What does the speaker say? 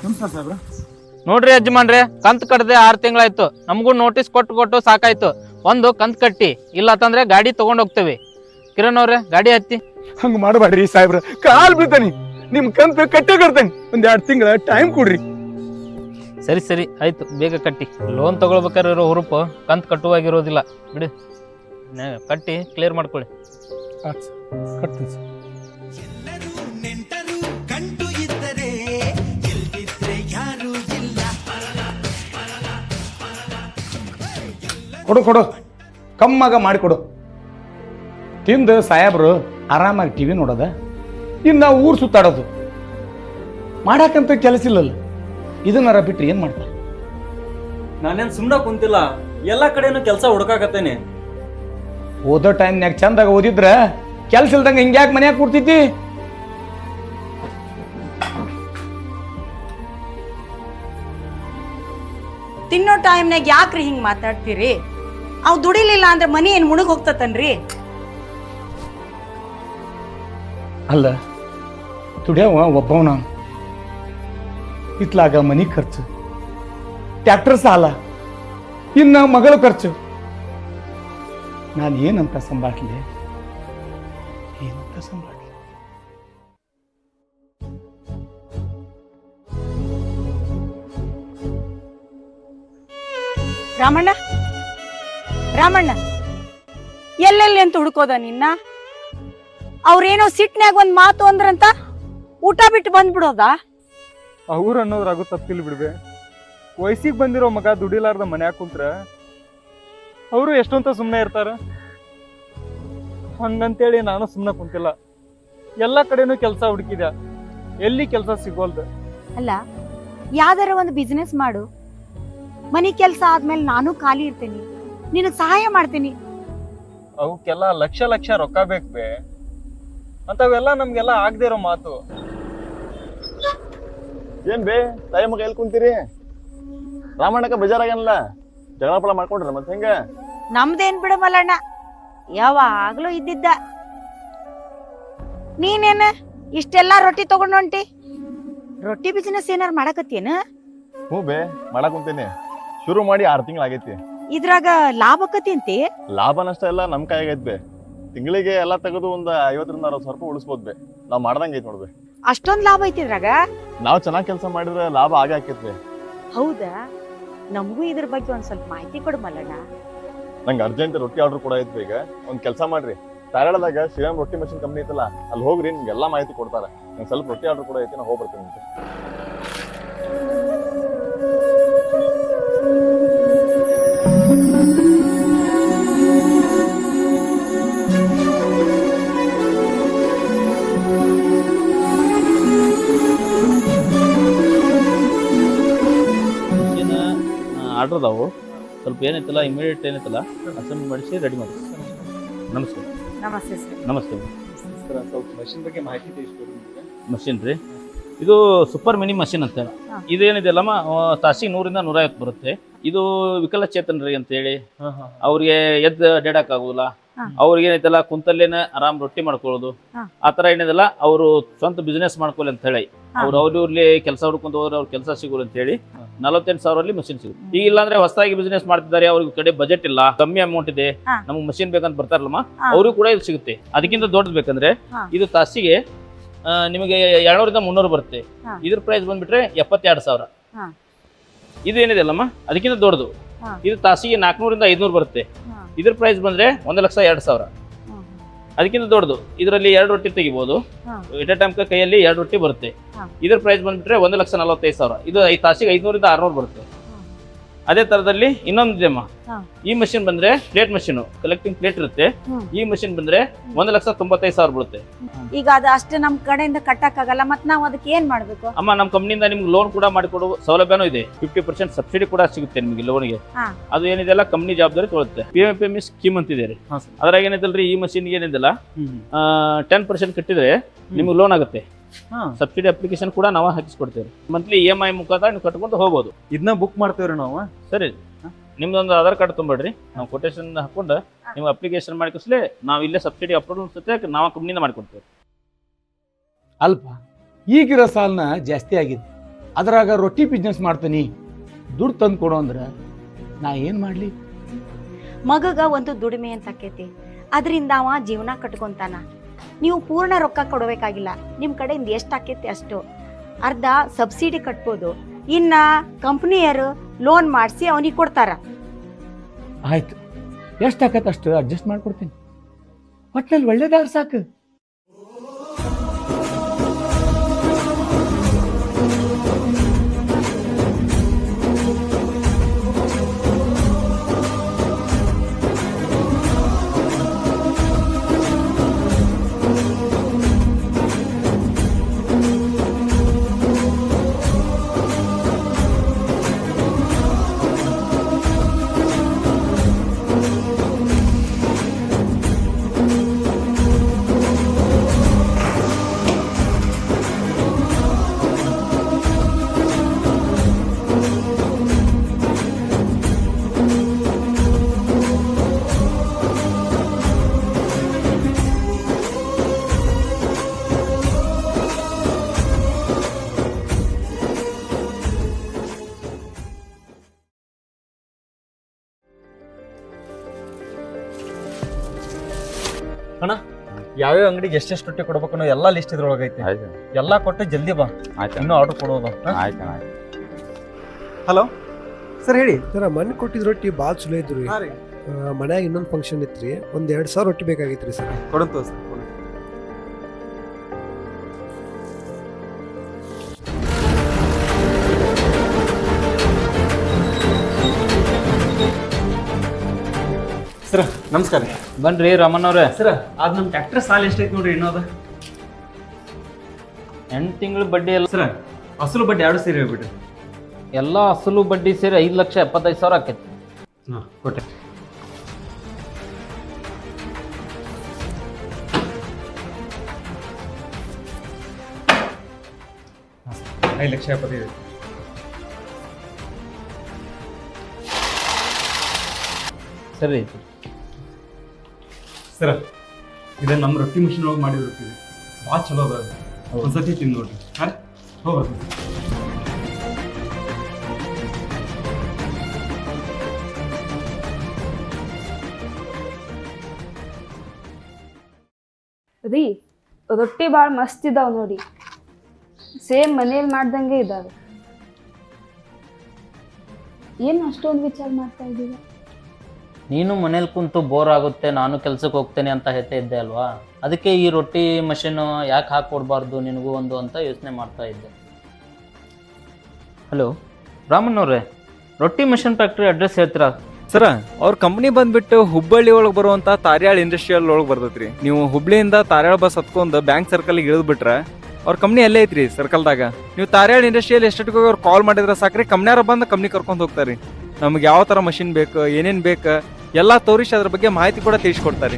ನಮಸ್ಕಾರ ಸಾಹೇಬ್ರ. ನೋಡ್ರಿ ಯಜಮಾನ್ರೆ, ಕಂತ್ ಕಟ್ಟದೆ 6 ತಿಂಗಳಾಯ್ತು. ನಮಗೂ ನೋಟಿಸ್ ಕೊಟ್ಟು ಸಾಕಾಯ್ತು. ಒಂದು ಕಂತ್ ಕಟ್ಟಿ, ಇಲ್ಲ ಅಂತಂದ್ರೆ ಗಾಡಿ ತಗೊಂಡ್ ಹೋಗ್ತೇವೆ. ಕಿರಣ್ ಅವ್ರೆ, ಗಾಡಿ ಹತ್ತಿ. ಹಂಗ ಮಾಡಬೇಡ್ರಿ ಸಾಹೇಬ್ರ, ಕಾಲ್ ಬೀಳ್ತಾನಿ. ನಿಮ್ ಕಂತ ಕಟ್ಟೆ ಕಟ್ತಾನೆ. 2 ತಿಂಗಳ ಟೈಮ್ ಕೊಡ್ರಿ. ಸರಿ ಆಯ್ತು, ಬೇಗ ಕಟ್ಟಿ. ಲೋನ್ ತಗೊಳ್ಬೇಕಾದ್ರೆ ಇರೋ ಹುರುಪು ಕಂತ್ ಕಟ್ಟುವಾಗಿರೋದಿಲ್ಲ ಬಿಡಿ. ಕಟ್ಟಿ ಕ್ಲಿಯರ್ ಮಾಡ್ಕೊಳ್ಳಿ. ಕಟ್ತೀನಿ ಸರ್. ಕೊಡು ಕಮ್ಮಾಗ ಮಾಡಿಕೊಡು. ತಿಂದು ಸಾಹೇಬ್ರು ಆರಾಮಾಗಿ ಟಿವಿ ನೋಡೋದ, ಇನ್ನು ನಾವು ಊರು ಸುತ್ತಾಡೋದು. ಮಾಡಾಕಂತ ಕೆಲಸ ಇಲ್ಲಲ್ಲ, ಇದನ್ನಾರ ಬಿಟ್ರಿ ಏನ್ ಮಾಡ್ತಾರೆ? ನಾನೇನ್ ಸುಮ್ಮನೆ ಕುಂತಿಲ್ಲ, ಎಲ್ಲಾ ಕಡೆನೂ ಕೆಲಸ ಹುಡುಕಾಕತ್ತೇನೆ. ಓದೋ ಟೈಮ್ನ್ಯಾಗ ಚಂದಾಗ ಓದಿದ್ರ ಕೆಲ್ಸ ಇಲ್ದಂಗ ಹಿಂಗ್ಯಾಕೆ ಮನ್ಯಾಗ ಕೂಡ್ತಿದ್ದಿ? ತಿನ್ನೋ ಟೈಮ್ನಾಗ ಯಾಕ್ರಿ ಹಿಂಗ್ ಮಾತಾಡ್ತೀರಿ? ಅವ್ ದುಡಿಲಿಲ್ಲ ಅಂದ್ರೆ ಮನಿ ಏನ್ ಮುಣಗ್ ಹೋಗ್ತತನ್ರಿ? ಅಲ್ಲ, ದುಡಿಯವ ಒಬ್ಬವ ನಾನು. ಇತ್ಲಾಗ ಮನಿ ಖರ್ಚು, ಟ್ಯಾಕ್ಟರ್ ಸಾಲ, ಇನ್ನ ಮಗಳ ಖರ್ಚು. ನಾನು ಏನಂತ ಸಂಭಾಳಿಸ್ಲಿ? ರಾಮಣ್ಣ ಎಲ್ಲೆಲ್ಲಿ ಅಂತ ಹುಡ್ಕೋದ ನಿನ್ನ? ಅವ್ರೇನೋ ಸಿಟ್ನ್ಯಾಗ ಒಂದ್ ಮಾತು ಅಂದ್ರಂತ ಊಟ ಬಿಟ್ಟು ಬಂದ್ಬಿಡೋದ? ಅವ್ರು ಅನ್ನೋದ್ರಾಗೂ ತಪ್ಪಿಲ್ ಬಿಡ್ಬೆ. ವಯಸ್ಸಿಗೆ ಬಂದಿರೋ ಮಗ ದುಡಿಲಾರ್ದ ಮನ್ಯಾಗ ಕುಂತ್ರ ಅವರು ಎಷ್ಟೊಂತ ಸುಮ್ಮನೆ ಇರ್ತಾರ. ಹಂಗಂತೇಳಿ ನಾನು ಸುಮ್ಮನೆ ಕುಂತಿಲ್ಲ, ಎಲ್ಲ ಕಡೆನೂ ಕೆಲಸ ಹುಡುಕಿದ, ಎಲ್ಲಿ ಕೆಲಸ ಸಿಗೋಲ್ದ. ಅಲ್ಲ, ಯಾವ್ದಾರ ಒಂದು ಬಿಸ್ನೆಸ್ ಮಾಡು. ಮನಿ ಕೆಲ್ಸ ಆದ್ಮೇಲೆ ನಾನು ಖಾಲಿ ಇರ್ತೇನಿ, ನಿನಗ್ ಸಹಾಯ ಮಾಡ್ತೀನಿ. ಅವಕ್ಕೆಲ್ಲ ಲಕ್ಷ ರೊಕ್ಕ ಬೇಕು ಬೇ. ಅಂತವೆಲ್ಲ ನಮ್ಗೆಲ್ಲ ಆಗದೆ ಇರೋ ಮಾತು. ಏನ್ ಬೇ ತಾಯಿ ಮಗ ಎಲ್ಲಿ ಕುಂತೀರಿ? ರಾಮಣ್ಣಕ್ಕ ಬೇಜಾರಾಗಲ್ಲ, ಜಗಳ ಪಳ ಮಾಡ್ಕೊಂಡ್ರ ಮತ್ತೆ ಹೆಂಗ? ನಮ್ದೇನ್ ಬಿಡ ಮಲ್ಲಣ್ಣ, ಯಾವಾಗ್ಲೂ ಇದ್ದಿದ್ದ. ನೀನೇನ ಇಷ್ಟೆಲ್ಲಾ ರೊಟ್ಟಿ ತಗೊಂಡ್ ಹೊಂಟಿ? ರೊಟ್ಟಿ ಬಿಸಿನೆಸ್ ಏನಾರ ಮಾಡಕತ್ತೇನ? ಹ್ಞೂ ಬೇ, ಮಾಡಕ್ ಕುಂತೀನಿ. ಶುರು ಮಾಡಿ 6 ತಿಂಗಳಾಗೈತಿ. ಇದ್ರಾಗ ಲಾಭಕತಿ ಅಂತಿ? ಲಾಭ ನಷ್ಟ ಎಲ್ಲ ನಮ್ ಕೈಯಾಗೈತ್ ಬೇ. ತಿಂಗಳಿಗೆ ಎಲ್ಲ ತೆಗೆದು ಒಂದು 50ರಿಂದ 60 ಸಾವಿರ ರೂಪಾಯಿ ಉಳಿಸ್ಬೋದ್ ಬೇ. ನಾವ್ ಮಾಡ್ದಂಗ ಐತ್ ನೋಡ್ಬೇ. ಅಷ್ಟೊಂದ್ ಲಾಭ ಐತಿ ಇದ್ರಾಗ? ನಾವ್ ಚೆನ್ನಾಗ್ ಕೆಲಸ ಮಾಡಿದ್ರೆ ಲಾಭ ಆಗೇ ಆಕೈತ್ ಬೇ. ಹೌದಾ? ನಮಗೂ ಇದ್ರ ಬಗ್ಗೆ ಒಂದ್ ಸ್ವಲ್ಪ ಮಾಹಿತಿ ಕೊಡು ಮಲ್ಲಣ್ಣ. ನಂಗೆ ಅರ್ಜೆಂಟ್ ರೊಟ್ಟಿ ಆರ್ಡರ್ ಕೂಡ ಐತ್ ಈಗ. ಒಂದ್ ಕೆಲಸ ಮಾಡ್ರಿ, ಧಾರವಾಡದಾಗ ಶಿವಮ್ ರೊಟ್ಟಿ ಮಷಿನ್ ಕಂಪ್ನಿ ಐತಲ್ಲ, ಅಲ್ಲಿ ಹೋಗ್ರಿ, ನಿಮ್ಗೆ ಎಲ್ಲಾ ಮಾಹಿತಿ ಕೊಡ್ತಾರೆ. ನಂಗೆ ಸ್ವಲ್ಪ ರೊಟ್ಟಿ ಆರ್ಡರ್ ಕೂಡ ಐತಿ, ನಾ ಹೋಗ್ಬರ್ತೀನಿ. ಆರ್ಡ್ರ್ ಅದಾವು, ಸ್ವಲ್ಪ ಏನೈತಲ್ಲ ಇಮಿಡಿಯೇಟ್ ಏನೈತಲ್ಲ ಅಸೆಂಬ್ಲಿ ಮಾಡಿಸಿ ರೆಡಿ ಮಾಡಿ. ನಮಸ್ಕಾರ. ನಮಸ್ತೆ ಸರ್. ನಮಸ್ತೆ. ಸ್ವಲ್ಪ ಮಷಿನ್ ಬಗ್ಗೆ ಮಾಹಿತಿ ತಿಳಿಸ್ಕೊಡಿ. ಮಷಿನ್ ರೀ, ಇದು ಸೂಪರ್ ಮಿನಿ ಮಷಿನ್ ಅಂತ. ಇದೇನಿದೆ ಅಲ್ಲಮ್ಮ, ತಾಸಿಗೆ 100ರಿಂದ 150 ಬರುತ್ತೆ. ಇದು ವಿಕಲಚೇತನರಿ ಅಂತೇಳಿ, ಅವ್ರಿಗೆ ಎದ್ದು ಅಡ್ಡಾಡಕ್ ಆಗುದಿಲ್ಲ, ಅವ್ರಿಗೆ ಏನೈತಲ್ಲ ಕುಂತಲ್ಲೇನ ಆರಾಮ್ ರೊಟ್ಟಿ ಮಾಡ್ಕೊಳ್ಳೋದು, ಆತರ ಏನಿದೆಲ್ಲ ಅವರು ಸ್ವಂತ ಬಿಸ್ನೆಸ್ ಮಾಡ್ಕೊಳ್ಳಿ ಅಂತ ಹೇಳಿ ಅವ್ರಲ್ಲಿ ಕೆಲಸ ಹುಡ್ಕೊಂತ ಹೋದ್ರೆ ಅವ್ರ ಕೆಲಸ ಸಿಗೋಲ್ಲ ಅಂತ ಹೇಳಿ 48,000 ಮಷಿನ್ ಸಿಗುತ್ತೆ. ಈಗ ಇಲ್ಲಾಂದ್ರೆ ಹೊಸದಾಗಿ ಬಿಸ್ನೆಸ್ ಮಾಡ್ತಿದ್ದಾರೆ, ಅವ್ರಿಗೆ ಕಡೆ ಬಜೆಟ್ ಇಲ್ಲ, ಕಮ್ಮಿ ಅಮೌಂಟ್ ಇದೆ, ನಮ್ಗೆ ಮಷಿನ್ ಬೇಕಂತ ಬರ್ತಾರಲ್ಲಮ್ಮ, ಅವ್ರಿಗೂ ಕೂಡ ಇದು ಸಿಗುತ್ತೆ. ಅದಕ್ಕಿಂತ ದೊಡ್ಡದು ಬೇಕಂದ್ರೆ ಇದು ತಾಸಿಗೆ ನಿಮಗೆ 200ರಿಂದ 300 ಬರುತ್ತೆ. ಇದ್ರ ಪ್ರೈಸ್ ಬಂದ್ಬಿಟ್ರೆ 72,000. ಇದು ಏನಿದೆ ಅಲ್ಲಮ್ಮ, ಅದಕ್ಕಿಂತ ದೊಡ್ಡದು, ಇದು ತಾಸಿಗೆ 400ರಿಂದ 500 ಬರುತ್ತೆ. ಇದ್ರ ಪ್ರೈಸ್ ಬಂದ್ರೆ 1,02,000. ಅದಕ್ಕಿಂತ ದೊಡ್ಡದು, ಇದರಲ್ಲಿ 2 ರೊಟ್ಟಿ ತೆಗಿಬಹುದು, ಎಟ್ ಎ ಟೈಮ್ ಕೈಯಲ್ಲಿ 2 ರೊಟ್ಟಿ ಬರುತ್ತೆ. ಇದ್ರ ಪ್ರೈಸ್ ಬಂದ್ಬಿಟ್ರೆ 1,45,000. ಇದು ತಾಸಿಗೆ 500ರಿಂದ 600 ಬರುತ್ತೆ. ಅದೇ ತರದಲ್ಲಿ ಇನ್ನೊಂದಿದೆಮ್ಮ, ಈ ಮಷಿನ್ ಬಂದ್ರೆ ಪ್ಲೇಟ್ ಮಷಿನ್, ಕಲೆಕ್ಟಿಂಗ್ ಪ್ಲೇಟ್ ಇರುತ್ತೆ. ಈ ಮಷಿನ್ ಬಂದ್ರೆ 1,95,000 ಬೀಳುತ್ತೆ. ಈಗ ಅದು ಅಷ್ಟೇ ನಮ್ ಕಡೆಯಿಂದ ಕಟ್ಟಕ್ ಆಗಲ್ಲ, ಮತ್ ನಾವ್ ಅದಕ್ಕೆ ಏನ್ ಮಾಡ್ಬೇಕು? ಅಮ್ಮ, ನಮ್ ಕಂಪ್ನಿಯಿಂದ ನಿಮ್ಗೆ ಲೋನ್ ಕೂಡ ಮಾಡಿಕೊಡುವ ಸೌಲಭ್ಯನೂ ಇದೆ. 50% ಸಬ್ಸಿಡಿ ಕೂಡ ಸಿಗುತ್ತೆ ನಿಮಗೆ ಲೋನ್ಗೆ. ಅದು ಏನಿದೆಲ್ಲ ಕಂಪ್ನಿ ಜವಾಬ್ದಾರಿ ತೊಳುತ್ತೆ. PMFME ಸ್ಕೀಮ್ ಅಂತಿದೆ ರೀ, ಅದ್ರಾಗ ಏನಿದಲ್ರಿ, ಈ ಮಷಿನ್ ಏನಿದೆಲ್ಲ 10% ಕಟ್ಟಿದ್ರೆ ನಿಮ್ಗೆ ಲೋನ್ ಆಗುತ್ತೆ. ಸಬ್ಸಿಡಿ ಅಪ್ಲಿಕೇಶನ್ ಕೂಡ ನಾವು ಹಾಕಿಸ್ಕೊಡ್ತೇವೆ. ಮಂತ್ಲಿ EMI ಮುಖಾಂತರ ನೀವು ಕಟ್ಕೊಂಡು ಹೋಗ್ಬೋದು. ಇದನ್ನ ಬುಕ್ ಮಾಡ್ತೇವ್ರಿ ನಾವು. ಸರಿ, ನಿಮ್ದೊಂದು ಆಧಾರ್ ಕಾರ್ಡ್ ತುಂಬಿಡ್ರಿ, ನಾವು ಕೊಟೇಶನ್ ಹಾಕೊಂಡು ನೀವು ಅಪ್ಲಿಕೇಶನ್ ಮಾಡಿಕಸ್ಲೆ ನಾವು ಇಲ್ಲೇ ಸಬ್ಸಿಡಿ ಅಪ್ರೂವಲ್ ಅನ್ಸುತ್ತೆ, ನಾವು ಕಂಪ್ನಿಯಿಂದ ಮಾಡಿಕೊಡ್ತೇವೆ. ಅಲ್ಪ ಈಗಿರೋ ಸಾಲನ ಜಾಸ್ತಿ ಆಗಿದೆ, ಅದ್ರಾಗ ರೊಟ್ಟಿ ಬಿಸ್ನೆಸ್ ಮಾಡ್ತೀನಿ, ದುಡ್ಡು ತಂದು ಕೊಡು ಅಂದ್ರೆ ನಾ ಏನು ಮಾಡಲಿ? ಮಗಗ ಒಂದು ದುಡಿಮೆ ಅಂತ ಆಕೈತಿ, ಅದರಿಂದ ಅವ ಜೀವನ ಕಟ್ಕೊಂತಾನ. ನೀವು ಪೂರ್ಣ ರೊಕ್ಕ ಕೊಡಬೇಕಾಗಿಲ್ಲ, ನಿಮ್ಮ ಕಡೆಯಿಂದ ಎಷ್ಟು ಆಕೈತಿ ಅಷ್ಟು. ಅರ್ಧ ಸಬ್ಸಿಡಿ ಕಟ್ಬೋದು, ಇನ್ನ ಕಂಪ್ನಿಯರು ಲೋನ್ ಮಾಡಿಸಿ ಅವನಿಗೆ ಕೊಡ್ತಾರ. ಆಯ್ತು, ಎಷ್ಟು ಆಕತ್ತೆ ಅಷ್ಟು ಅಡ್ಜಸ್ಟ್ ಮಾಡ್ಕೊಡ್ತೀನಿ. ಒಟ್ನಲ್ಲಿ ಒಳ್ಳೇದಾದ್ರೆ ಸಾಕು. ಅಣ್ಣ, ಯಾವ್ಯಾವ ಅಂಗಡಿಗೆ ಎಷ್ಟೆಷ್ಟು ರೊಟ್ಟಿ ಕೊಡ್ಬೇಕು ಅನ್ನೋ ಎಲ್ಲಾ ಲಿಸ್ಟ್ ಇದ್ರೊಳಗೆ ಐತಿ. ಎಲ್ಲಾ ಕೊಟ್ಟು ಜಲ್ದಿ ಬಾ, ಇನ್ನೂ ಆರ್ಡರ್ ಕೊಡೋದು. ಹಲೋ ಸರ್, ಹೇಳಿ. ಸರ ಮೊನ್ನೆ ಕೊಟ್ಟಿದ್ ರೊಟ್ಟಿ ಭಾಳ ಚಲೋ ಇದ್ರಿ. ಮನ್ಯಾಗ ಇನ್ನೊಂದು ಫಂಕ್ಷನ್ ಇತ್ರಿ, ಒಂದ್ 2,000 ರೊಟ್ಟಿ ಬೇಕಾಗಿತ್ರಿ ಸರ್. ಕೊಡಂತ ಸರ್, ನಮಸ್ಕಾರ. ಬನ್ರಿ ರಾಮಣ್ಣವ್ರೆ. ಸರ್, ಅದ್ ನಮ್ ಟ್ರ್ಯಾಕ್ಟರ್ ಸಾಲ ಎಷ್ಟೈತಿ ನೋಡ್ರಿ ಇನ್ನೋದ. 8 ತಿಂಗಳ ಬಡ್ಡಿ ಎಲ್ಲ ಸರ್, ಅಸಲು ಬಡ್ಡಿ 2 ಸೇರಿ ಹೇಳ್ಬಿಟ್ರಿ. ಎಲ್ಲ ಅಸಲು ಬಡ್ಡಿ ಸೇರಿ 5,75,000 ಆಕೈತಿ. ಕೊಟ್ಟೆ. $5,75,000. ಸರಿ ಐತಿ ಸರ್, ಇದು ನಮ್ಮ ರೊಟ್ಟಿ ಮಿಷಿನ್ ಒಳಗೆ ಮಾಡಿದ ರೊಟ್ಟಿ ಭಾಳ ಚಲೋ ಅದ. ಒಂದ್ಸತಿ ತಿಂದು ನೋಡ್ರಿ. ಹಾಂ, ಹೋಗ್ಬರ್ತೀನಿ. ರೀ, ರೊಟ್ಟಿ ಭಾಳ ಮಸ್ತ್ ಇದಾವೆ ನೋಡಿ, ಸೇಮ್ ಮನೇಲಿ ಮಾಡ್ದಂಗೆ ಇದಾವೆ. ಏನು ಅಷ್ಟೊಂದು ವಿಚಾರ ಮಾಡ್ತಾ ಇದ್ದೀರ? ನೀನು ಮನೇಲಿ ಕುಂತು ಬೋರ್ ಆಗುತ್ತೆ, ನಾನು ಕೆಲ್ಸಕ್ಕೆ ಹೋಗ್ತೇನೆ ಅಂತ ಹೇಳ್ತಾ ಇದ್ದೆ ಅಲ್ವಾ, ಅದಕ್ಕೆ ಈ ರೊಟ್ಟಿ ಮಷೀನ್ ಯಾಕೆ ಹಾಕ್ಕೊಡ್ಬಾರ್ದು ನಿನಗೂ ಒಂದು ಅಂತ ಯೋಚನೆ ಮಾಡ್ತಾ ಇದ್ದೆ. ಹಲೋ ರಾಮಣ್ಣವ್ರೆ, ರೊಟ್ಟಿ ಮಷೀನ್ ಫ್ಯಾಕ್ಟ್ರಿ ಅಡ್ರೆಸ್ ಹೇಳ್ತೀರಾ? ಸರ, ಅವ್ರ ಕಂಪ್ನಿ ಬಂದ್ಬಿಟ್ಟು ಹುಬ್ಬಳ್ಳಿ ಒಳಗೆ ಬರುವಂತ ತಾರ್ಯಾಳ್ ಇಂಡಸ್ಟ್ರಿಯಲ್ ಒಳಗೆ ಬರ್ತೈತ್ರಿ. ನೀವು ಹುಬ್ಳಿಯಿಂದ ತಾರ್ಯಾಳ್ ಬಸ್ ಹತ್ಕೊಂಡು ಬ್ಯಾಂಕ್ ಸರ್ಕಲ್ಗೆ ಇಳಿದು ಬಿಟ್ರೆ ಅವ್ರ ಕಂಪ್ನಿ ಅಲ್ಲೇ ಐತ್ರಿ ಸರ್ಕಲ್ದಾಗ. ನೀವು ತಾರ್ಯಾಳ್ ಇಂಡಸ್ಟ್ರಿಯಲ್ ಎಷ್ಟೊತ್ತಿಗೆ ಅವ್ರು ಕಾಲ್ ಮಾಡಿದ್ರೆ ಸಾಕ್ರಿ, ಕಂಪ್ನಿಯಾರ ಬಂದು ಕಂಪ್ನಿ ಕರ್ಕೊಂಡು ಹೋಗ್ತಾರೆ. ನಮ್ಗೆ ಯಾವ ಥರ ಮಷಿನ್ ಬೇಕು, ಏನೇನು ಬೇಕು ಎಲ್ಲ ತೋರಿಸಿ ಅದ್ರ ಬಗ್ಗೆ ಮಾಹಿತಿ ಕೂಡ ತಿಳಿಸ್ಕೊಡ್ತಾರೆ.